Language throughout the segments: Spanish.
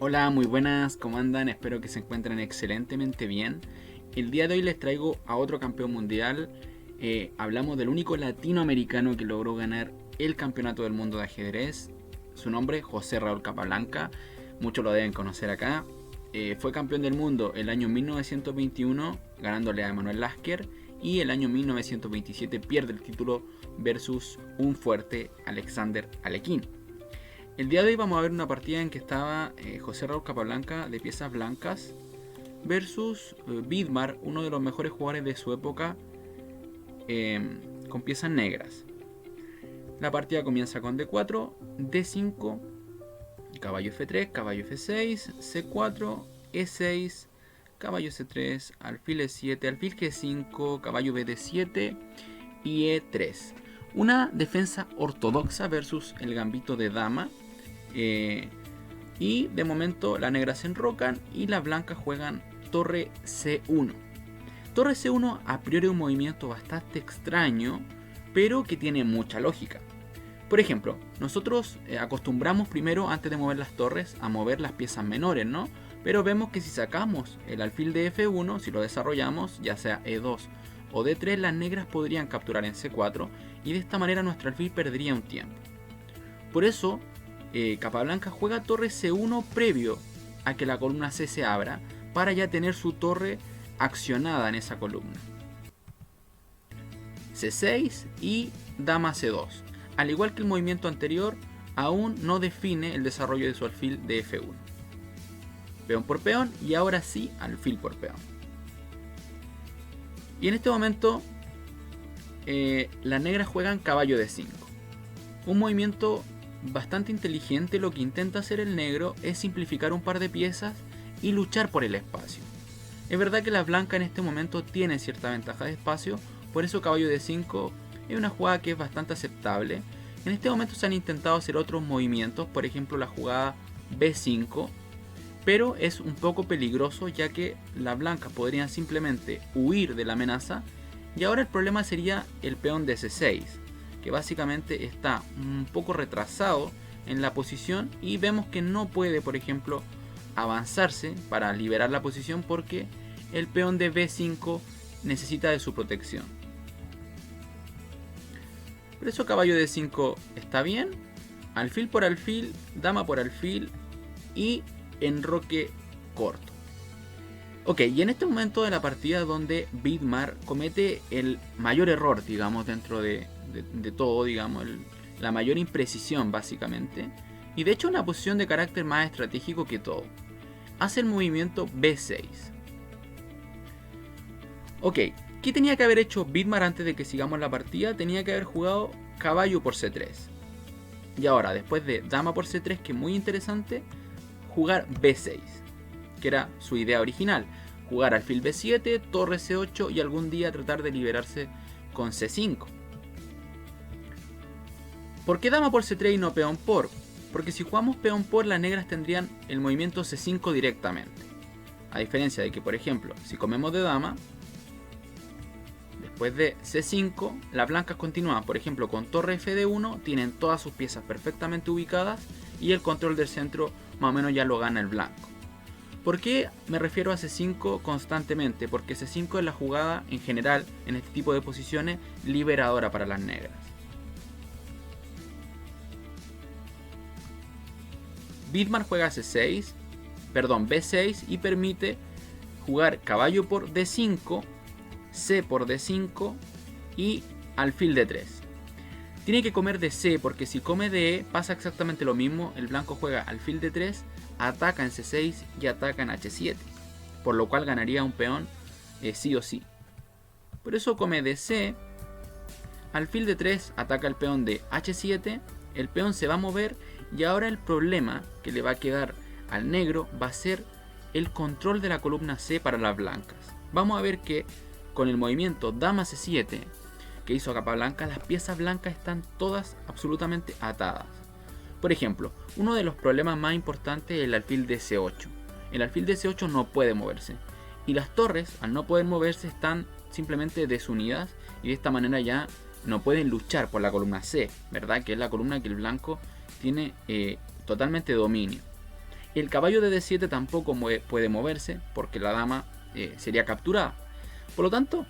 Hola, muy buenas, ¿cómo andan? Espero que se encuentren excelentemente bien. El día de hoy les traigo a otro campeón mundial. Hablamos del único latinoamericano que logró ganar el campeonato del mundo de ajedrez. Su nombre, José Raúl Capablanca. Muchos lo deben conocer acá. Fue campeón del mundo el año 1921, ganándole a Emanuel Lasker. Y el año 1927 pierde el título versus un fuerte Alexander Alekhine. El día de hoy vamos a ver una partida en que estaba José Raúl Capablanca de piezas blancas versus Vidmar, uno de los mejores jugadores de su época, con piezas negras. La partida comienza con D4, D5, caballo F3, caballo F6, C4, E6, caballo C3, alfil E7, alfil G5, caballo BD7 y E3. Una defensa ortodoxa versus el gambito de dama. Y de momento las negras se enrocan y las blancas juegan torre C1. Torre C1 a priori un movimiento bastante extraño, pero que tiene mucha lógica. Por ejemplo, nosotros acostumbramos primero, antes de mover las torres, a mover las piezas menores, ¿no? Pero vemos que si sacamos el alfil de F1, si lo desarrollamos, ya sea E2 o D3, las negras podrían capturar en C4 y de esta manera nuestro alfil perdería un tiempo. Por eso, Capablanca juega torre C1 previo a que la columna C se abra, para ya tener su torre accionada en esa columna. C6 y dama C2. Al igual que el movimiento anterior, aún no define el desarrollo de su alfil de F1. Peón por peón y ahora sí alfil por peón. Y en este momento las negras juegan caballo D5. Un movimiento bastante inteligente. Lo que intenta hacer el negro es simplificar un par de piezas y luchar por el espacio. Es verdad que la blanca en este momento tiene cierta ventaja de espacio, por eso caballo D5 es una jugada que es bastante aceptable. En este momento se han intentado hacer otros movimientos, por ejemplo la jugada B5, pero es un poco peligroso ya que las blancas podrían simplemente huir de la amenaza, y ahora el problema sería el peón de C6, que básicamente está un poco retrasado en la posición y vemos que no puede, por ejemplo, avanzarse para liberar la posición porque el peón de B5 necesita de su protección. Por eso caballo de 5 está bien, alfil por alfil, dama por alfil y enroque corto. Ok, y en este momento de la partida donde Vidmar comete el mayor error, digamos, dentro de todo, digamos, la mayor imprecisión básicamente, y de hecho una posición de carácter más estratégico que todo. Hace el movimiento B6. Ok, ¿qué tenía que haber hecho Vidmar antes de que sigamos la partida? Tenía que haber jugado caballo por C3. Y ahora, después de dama por C3, que es muy interesante, jugar B6, que era su idea original. Jugar alfil B7, torre C8 y algún día tratar de liberarse con C5. ¿Por qué dama por C3 y no peón por? Porque si jugamos peón por, las negras tendrían el movimiento C5 directamente. A diferencia de que, por ejemplo, si comemos de dama, después de C5, las blancas continúan, por ejemplo, con torre F1, tienen todas sus piezas perfectamente ubicadas y el control del centro más o menos ya lo gana el blanco. ¿Por qué me refiero a C5 constantemente? Porque C5 es la jugada en general, en este tipo de posiciones, liberadora para las negras. Vidmar juega C6, perdón, B6 y permite jugar caballo por D5, C por D5 y alfil D3. Tiene que comer de C porque si come de E pasa exactamente lo mismo. El blanco juega alfil D3, ataca en C6 y ataca en H7, por lo cual ganaría un peón sí o sí. Por eso come de C, alfil D3, ataca el peón de H7, el peón se va a mover y ahora el problema que le va a quedar al negro va a ser el control de la columna C para las blancas. Vamos a ver que con el movimiento dama C7 que hizo Capablanca, las piezas blancas están todas absolutamente atadas. Por ejemplo, uno de los problemas más importantes es el alfil de C8. El alfil de C8 no puede moverse y las torres, al no poder moverse, están simplemente desunidas y de esta manera ya no pueden luchar por la columna C, ¿verdad? Que es la columna que el blanco tiene totalmente dominio. El caballo de D7 tampoco puede moverse porque la dama sería capturada. Por lo tanto,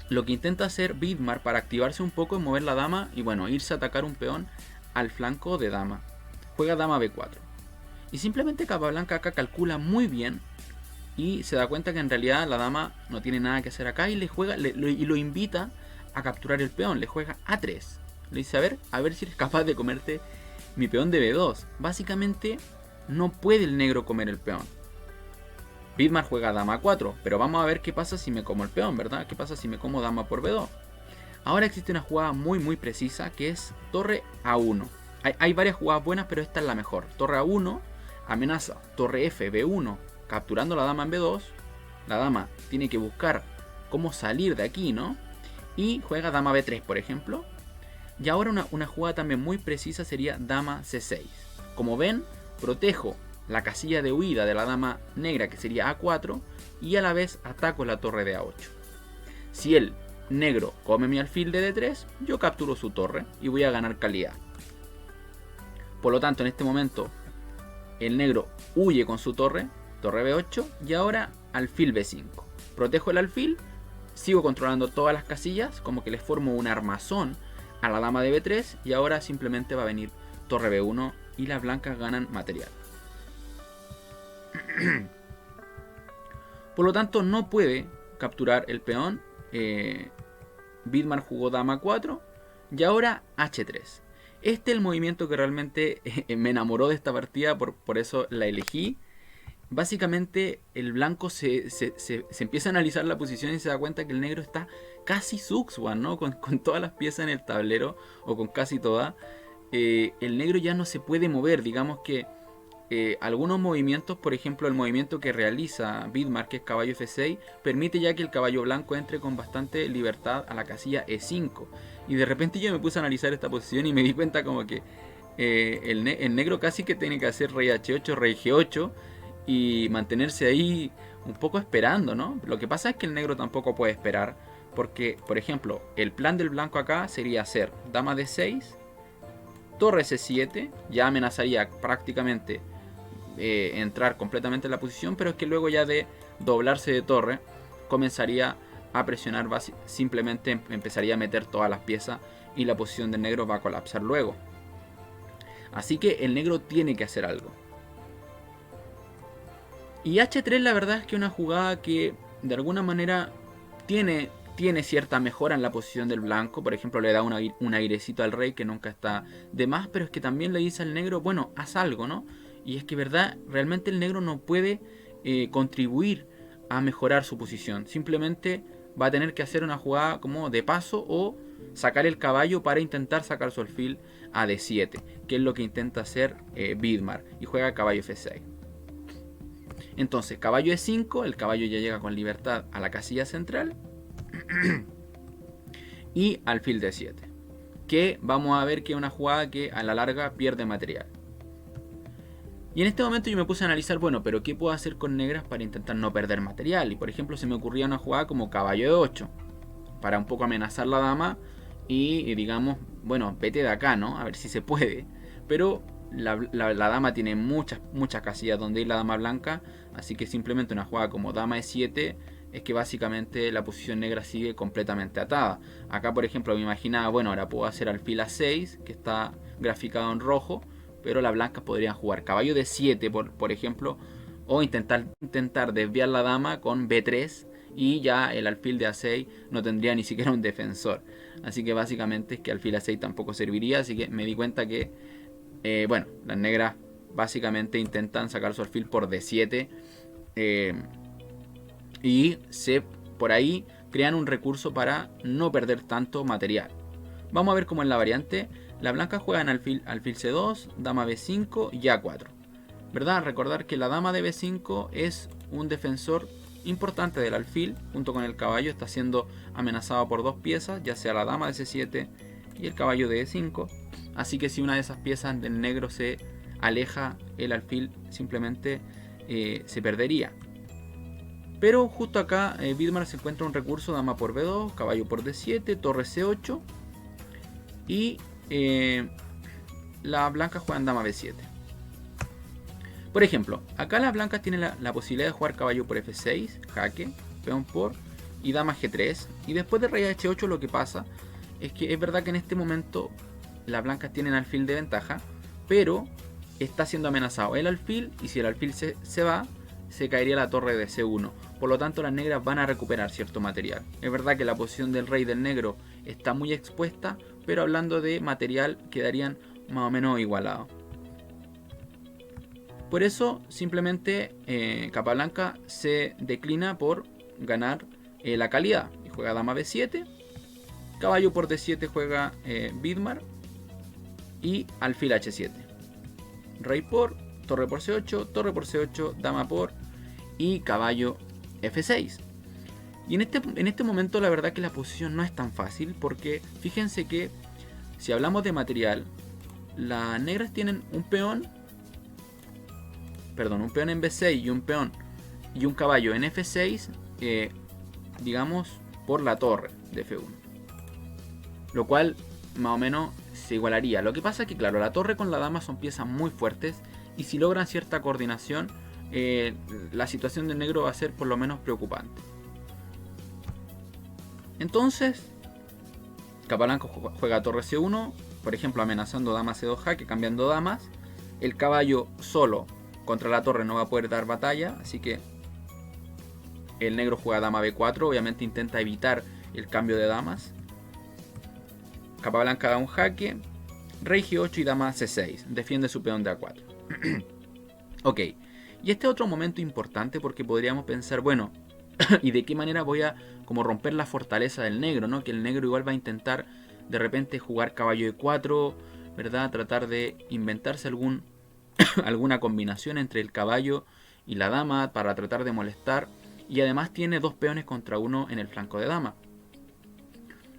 lo que intenta hacer Vidmar para activarse un poco es mover la dama y bueno, irse a atacar un peón al flanco de dama. Juega dama B4. Y simplemente Capablanca acá calcula muy bien y se da cuenta que en realidad la dama no tiene nada que hacer acá y lo invita a capturar el peón. Le juega A3. Le dice, a ver si eres capaz de comerte mi peón de B2. Básicamente no puede el negro comer el peón. Vidmar juega dama A4, pero vamos a ver qué pasa si me como el peón, ¿verdad? ¿Qué pasa si me como dama por B2? Ahora existe una jugada muy precisa que es torre A1. Hay varias jugadas buenas, pero esta es la mejor. Torre A1, amenaza torre F, B1, capturando la dama en B2. La dama tiene que buscar cómo salir de aquí, ¿no? Y juega dama B3, por ejemplo. Y ahora una jugada también muy precisa sería dama C6. Como ven, protejo la casilla de huida de la dama negra, que sería A4, y a la vez ataco la torre de A8. Si el negro come mi alfil de D3, yo capturo su torre y voy a ganar calidad. Por lo tanto, en este momento, el negro huye con su torre, torre B8, y ahora alfil B5. Protejo el alfil, sigo controlando todas las casillas, como que les formo un armazón a la dama de B3, y ahora simplemente va a venir torre B1 y las blancas ganan material. Por lo tanto, no puede capturar el peón. Vidmar jugó dama 4 y ahora H3. Este es el movimiento que realmente me enamoró de esta partida, por eso la elegí. Básicamente el blanco se empieza a analizar la posición y se da cuenta que el negro está casi Suxwan, ¿no? Con todas las piezas en el tablero, o con casi todas. El negro ya no se puede mover, digamos que algunos movimientos, por ejemplo el movimiento que realiza Vidmar, que es caballo F6, permite ya que el caballo blanco entre con bastante libertad a la casilla E5. Y de repente yo me puse a analizar esta posición y me di cuenta como que el negro casi que tiene que hacer rey H8, rey G8 y mantenerse ahí un poco esperando, ¿no? Lo que pasa es que el negro tampoco puede esperar, porque, por ejemplo, el plan del blanco acá sería hacer dama D6, torre C7, ya amenazaría prácticamente entrar completamente en la posición, pero es que luego ya de doblarse de torre comenzaría a presionar, simplemente empezaría a meter todas las piezas y la posición del negro va a colapsar luego. Así que el negro tiene que hacer algo. Y H3 la verdad es que es una jugada que de alguna manera tiene cierta mejora en la posición del blanco. Por ejemplo, le da un airecito al rey que nunca está de más, pero es que también le dice al negro, bueno, haz algo, ¿no? Y es que verdad, realmente el negro no puede contribuir a mejorar su posición. Simplemente va a tener que hacer una jugada como de paso o sacar el caballo para intentar sacar su alfil a D7, que es lo que intenta hacer Vidmar, y juega caballo F6. Entonces, caballo E5, el caballo ya llega con libertad a la casilla central. Y alfil D7, que vamos a ver que es una jugada que a la larga pierde material. Y en este momento yo me puse a analizar, bueno, pero ¿qué puedo hacer con negras para intentar no perder material? Y por ejemplo se me ocurría una jugada como caballo E8, para un poco amenazar la dama y digamos, bueno, vete de acá, ¿no? A ver si se puede. Pero la dama tiene muchas casillas donde ir la dama blanca, así que simplemente una jugada como dama E7 es que básicamente la posición negra sigue completamente atada. Acá por ejemplo me imaginaba, bueno, ahora puedo hacer alfil A6, que está graficado en rojo, pero las blancas podrían jugar caballo D7 por ejemplo, o intentar desviar la dama con B3, y ya el alfil de A6 no tendría ni siquiera un defensor. Así que básicamente es que alfil A6 tampoco serviría, así que me di cuenta que bueno, las negras básicamente intentan sacar su alfil por D7 y por ahí crean un recurso para no perder tanto material. Vamos a ver cómo en la variante las blancas juegan alfil C2, dama B5 y A4. ¿Verdad? Recordar que la dama de B5 es un defensor importante del alfil, junto con el caballo está siendo amenazado por dos piezas, ya sea la dama de C7 y el caballo de E5. Así que si una de esas piezas del negro se aleja, el alfil simplemente se perdería. Pero justo acá Vidmar se encuentra un recurso, dama por B2, caballo por D7, torre C8 y la blanca juega en dama B7. Por ejemplo, acá las blancas tienen la posibilidad de jugar caballo por F6, jaque, peón por, y dama G3. Y después de rey H8 lo que pasa es que es verdad que en este momento las blancas tienen alfil de ventaja, pero está siendo amenazado el alfil, y si el alfil se va, se caería la torre de C1. Por lo tanto, las negras van a recuperar cierto material. Es verdad que la posición del rey del negro está muy expuesta, pero hablando de material quedarían más o menos igualados. Por eso simplemente Capablanca se declina por ganar la calidad y juega dama B7, caballo por D7 juega Vidmar y alfil H7, rey por, torre por C8, dama por y caballo F6. Y en este momento la verdad que la posición no es tan fácil, porque fíjense que si hablamos de material, las negras tienen un peón en B6 y un caballo en F6, digamos, por la torre de F1. Lo cual más o menos se igualaría. Lo que pasa es que, claro, la torre con la dama son piezas muy fuertes, y si logran cierta coordinación, la situación del negro va a ser por lo menos preocupante. Entonces, Capablanca juega torre C1, por ejemplo, amenazando dama C2 jaque, cambiando damas. El caballo solo contra la torre no va a poder dar batalla, así que el negro juega dama B4, obviamente intenta evitar el cambio de damas. Capablanca da un jaque, rey G8 y dama C6, defiende su peón de A4. Ok, y este es otro momento importante, porque podríamos pensar, bueno, ¿y de qué manera voy a como romper la fortaleza del negro, ¿no? Que el negro igual va a intentar de repente jugar caballo E4, ¿verdad? Tratar de inventarse alguna combinación entre el caballo y la dama para tratar de molestar. Y además tiene dos peones contra uno en el flanco de dama.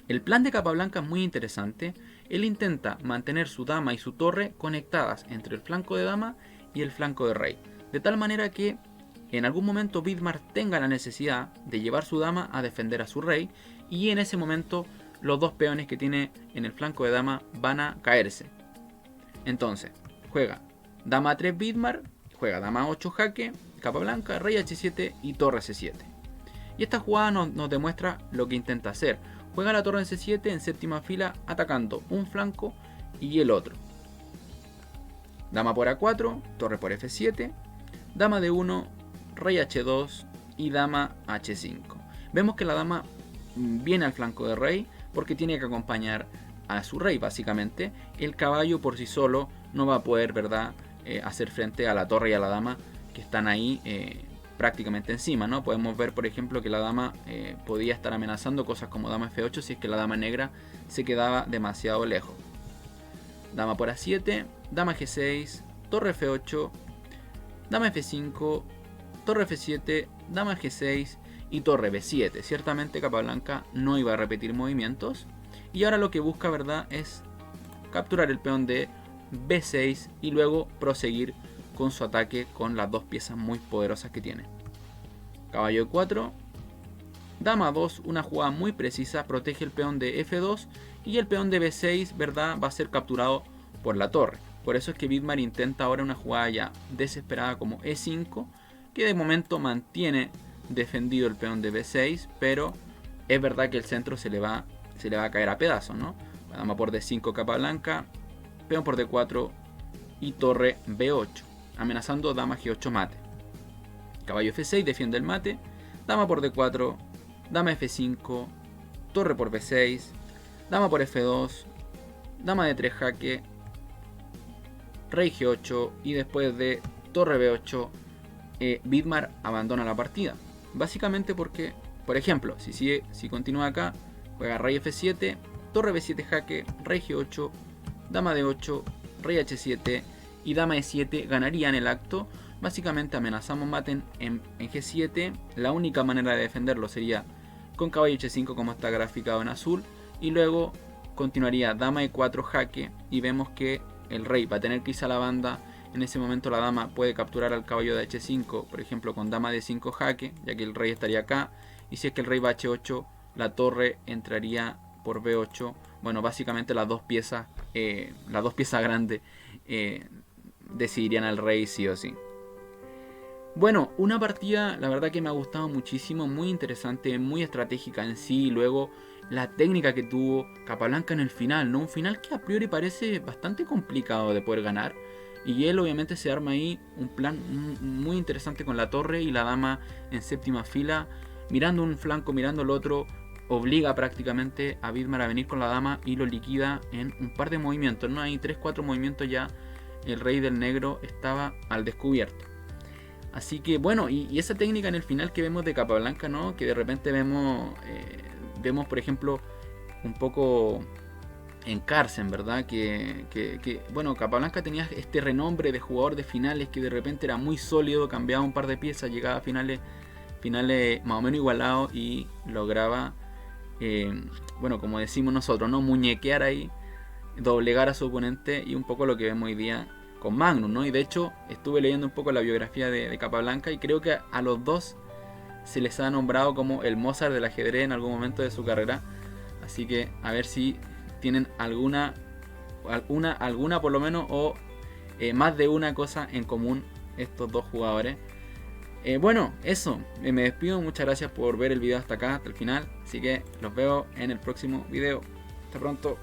El plan de Capablanca es muy interesante. Él intenta mantener su dama y su torre conectadas entre el flanco de dama y el flanco de rey, de tal manera que en algún momento Vidmar tenga la necesidad de llevar su dama a defender a su rey, y en ese momento los dos peones que tiene en el flanco de dama van a caerse. Entonces juega dama A3 Vidmar, juega dama A8 jaque, Capablanca, rey H7 y torre C7. Y esta jugada nos demuestra lo que intenta hacer. Juega la torre en C7 en séptima fila, atacando un flanco y el otro. Dama por A4, torre por F7, dama D1, rey H2 y dama H5. Vemos que la dama viene al flanco de rey porque tiene que acompañar a su rey, básicamente. El caballo por sí solo no va a poder, ¿verdad?, hacer frente a la torre y a la dama que están ahí prácticamente encima, ¿no? Podemos ver, por ejemplo, que la dama podía estar amenazando cosas como dama F8 si es que la dama negra se quedaba demasiado lejos. Dama por A7, dama G6, torre F8, dama F5, torre F7, dama G6 y torre B7. Ciertamente Capablanca no iba a repetir movimientos, y ahora lo que busca, ¿verdad?, es capturar el peón de B6 y luego proseguir con su ataque con las dos piezas muy poderosas que tiene. Caballo E4, dama 2, una jugada muy precisa, protege el peón de F2, y el peón de B6, ¿verdad?, va a ser capturado por la torre. Por eso es que Vidmar intenta ahora una jugada ya desesperada como E5, que de momento mantiene defendido el peón de B6, pero es verdad que el centro se le va a caer a pedazos, ¿no? Dama por D5 Capablanca, peón por D4 y torre B8, amenazando dama G8 mate. Caballo F6 defiende el mate, dama por D4, dama F5, torre por B6, dama por F2, dama D3 jaque, rey G8, y después de torre B8 Vidmar abandona la partida. Básicamente porque, por ejemplo, si continúa acá, juega rey F7, torre B7 jaque, rey G8, dama D8, rey H7 y dama E7 ganarían el acto. Básicamente amenazamos mate en G7. La única manera de defenderlo sería con caballo H5, como está graficado en azul, y luego continuaría dama E4 jaque, y vemos que el rey va a tener que irse a la banda. En ese momento la dama puede capturar al caballo de H5, por ejemplo con dama D5 jaque, ya que el rey estaría acá, y si es que el rey va a H8, la torre entraría por B8. Bueno, básicamente las dos piezas grandes decidirían al rey sí o sí. Bueno, una partida, la verdad que me ha gustado muchísimo, muy interesante, muy estratégica en sí, y luego la técnica que tuvo Capablanca en el final, ¿no? Un final que a priori parece bastante complicado de poder ganar. Y él obviamente se arma ahí un plan muy interesante con la torre y la dama en séptima fila, mirando un flanco, mirando el otro, obliga prácticamente a Vidmar a venir con la dama y lo liquida en un par de movimientos, ¿no? Hay 3-4 movimientos ya, el rey del negro estaba al descubierto. Así que bueno, y esa técnica en el final que vemos de Capablanca, ¿no? Que de repente vemos por ejemplo, un poco en Carsen, ¿verdad? Bueno, Capablanca tenía este renombre de jugador de finales que de repente era muy sólido, cambiaba un par de piezas, llegaba a finales más o menos igualados y lograba, eh, bueno, como decimos nosotros, ¿no? Muñequear ahí, doblegar a su oponente y un poco lo que vemos hoy día con Magnus, ¿no? Y de hecho estuve leyendo un poco la biografía de Capablanca y creo que a los dos se les ha nombrado como el Mozart del ajedrez en algún momento de su carrera. Así que a ver si tienen alguna por lo menos o más de una cosa en común estos dos jugadores. Bueno, eso, me despido, muchas gracias por ver el video hasta acá, hasta el final, así que los veo en el próximo video. Hasta pronto.